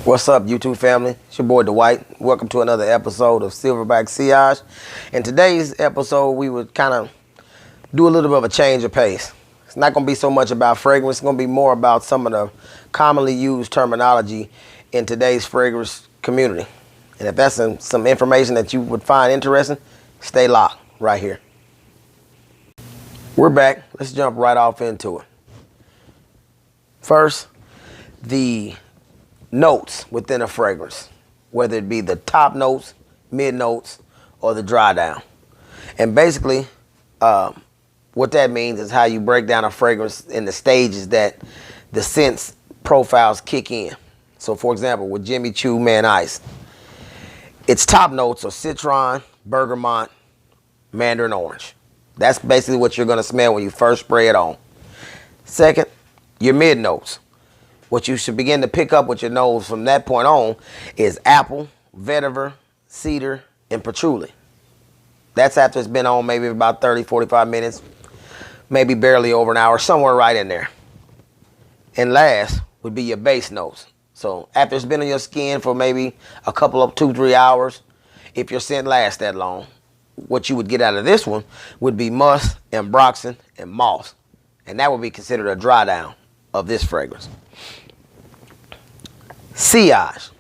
What's up, YouTube family? It's your boy Dwight. Welcome to another episode of Silverback Sillage. In today's episode, we would kind of do a little bit of a change of pace. It's not going to be so much about fragrance. It's going to be more about some of the commonly used terminology in today's fragrance community. And if that's some information that you would find interesting, stay locked right here. We're back. Let's jump right off into it. First, the notes within a fragrance, whether it be the top notes, mid notes, or the dry down. And basically, what that means is how you break down a fragrance in the stages that the scents profiles kick in. So for example, with Jimmy Choo Man Ice, its top notes are citron, bergamot, mandarin orange. That's basically what you're gonna smell when you first spray it on. Second, your mid notes. What you should begin to pick up with your nose from that point on is apple, vetiver, cedar, and patchouli. That's after it's been on maybe about 30, 45 minutes, maybe barely over an hour, somewhere right in there. And last would be your base notes. So after it's been on your skin for maybe a couple of 2-3 hours, if your scent lasts that long, what you would get out of this one would be musk, ambroxan, and moss. And that would be considered a dry down of this fragrance. Sillage.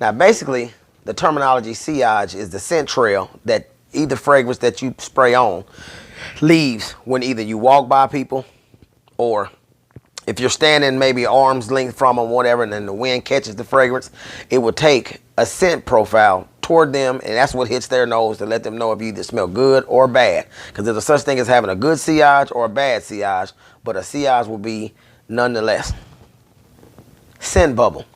Now basically, the terminology sillage is the scent trail that either fragrance that you spray on leaves when either you walk by people, or if you're standing maybe arm's length from them, whatever, and then the wind catches the fragrance, it will take a scent profile toward them, and that's what hits their nose to let them know if you either smell good or bad. Because there's a such thing as having a good sillage or a bad sillage, but a sillage will be nonetheless. Scent bubble.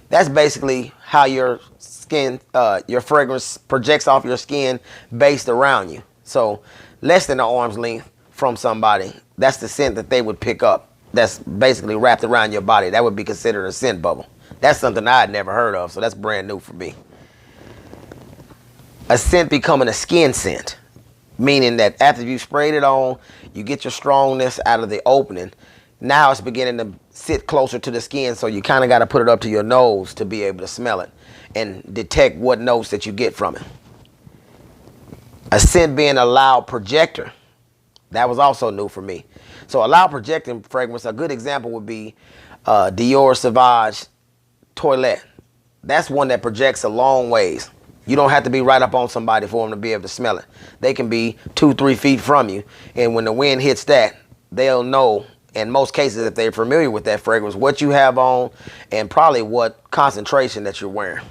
That's basically how your skin, your fragrance projects off your skin based around you. So less than an arm's length from somebody, that's the scent that they would pick up. That's basically wrapped around your body. That would be considered a scent bubble. That's something I had never heard of, so that's brand new for me. A scent becoming a skin scent, meaning that after you sprayed it on, you get your strongness out of the opening. Now it's beginning to sit closer to the skin, so you kind of got to put it up to your nose to be able to smell it and detect what notes that you get from it. A scent being a loud projector. That was also new for me. So a loud projecting fragrance, a good example would be Dior Sauvage Toilette. That's one that projects a long ways. You don't have to be right up on somebody for them to be able to smell it. They can be 2-3 feet from you, and when the wind hits that, they'll know, in most cases, if they're familiar with that fragrance, what you have on and probably what concentration that you're wearing.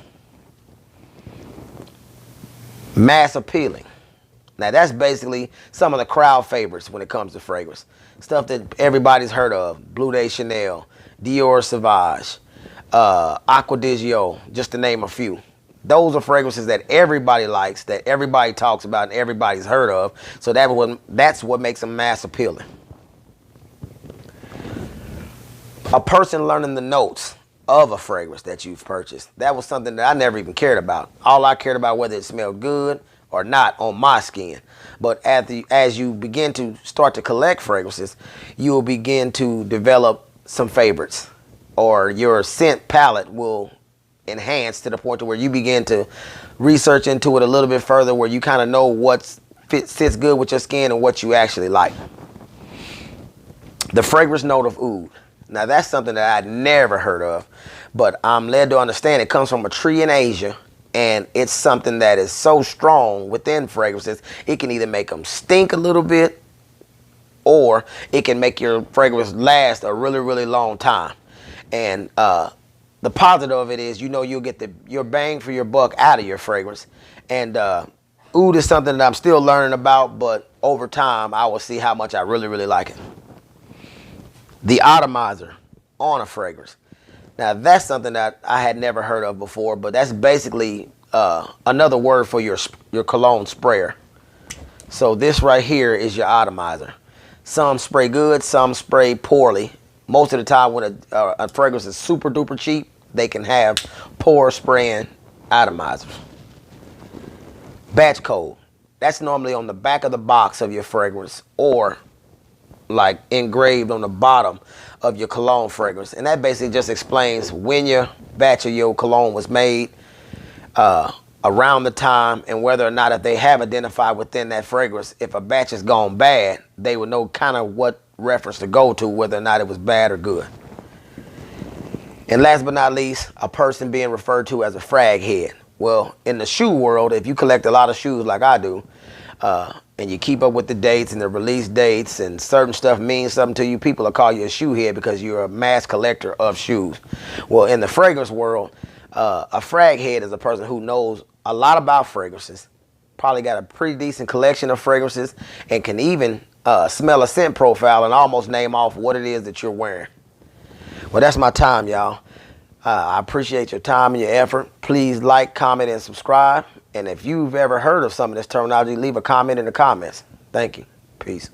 Mass appealing. Now that's basically some of the crowd favorites when it comes to fragrance. Stuff that everybody's heard of. Bleu de Chanel, Dior Sauvage, Acqua di Gio, just to name a few. Those are fragrances that everybody likes, that everybody talks about, and everybody's heard of. So that's what makes them mass appealing. A person learning the notes of a fragrance that you've purchased. That was something that I never even cared about. All I cared about whether it smelled good or not on my skin. But as you begin to start to collect fragrances, you will begin to develop some favorites, or your scent palette will enhance to the point to where you begin to research into it a little bit further, where you kind of know what sits good with your skin and what you actually like. The fragrance note of oud. Now that's something that I'd never heard of, but I'm led to understand it comes from a tree in Asia, and it's something that is so strong within fragrances, it can either make them stink a little bit, or it can make your fragrance last a really, really long time. And the positive of it is, you know, you'll get your bang for your buck out of your fragrance. And oud is something that I'm still learning about, but over time I will see how much I really, really like it. The Atomizer on a fragrance. Now that's something that I had never heard of before, but that's basically another word for your cologne sprayer. So this right here is your Atomizer. Some spray good, some spray poorly. Most of the time when a fragrance is super duper cheap, they can have poor spraying atomizers. Batch code. That's normally on the back of the box of your fragrance, or like engraved on the bottom of your cologne fragrance. And that basically just explains when your batch of your cologne was made, around the time, and whether or not if they have identified within that fragrance, if a batch has gone bad, they would know kind of what reference to go to, whether or not it was bad or good. And last but not least, a person being referred to as a frag head. Well, in the shoe world, if you collect a lot of shoes like I do, and you keep up with the dates and the release dates, and certain stuff means something to you, people will call you a shoe head because you're a mass collector of shoes. Well, in the fragrance world, a frag head is a person who knows a lot about fragrances, probably got a pretty decent collection of fragrances, and can even smell a scent profile and almost name off what it is that you're wearing. Well, that's my time, y'all. I appreciate your time and your effort. Please like, comment, and subscribe. And if you've ever heard of some of this terminology, leave a comment in the comments. Thank you. Peace.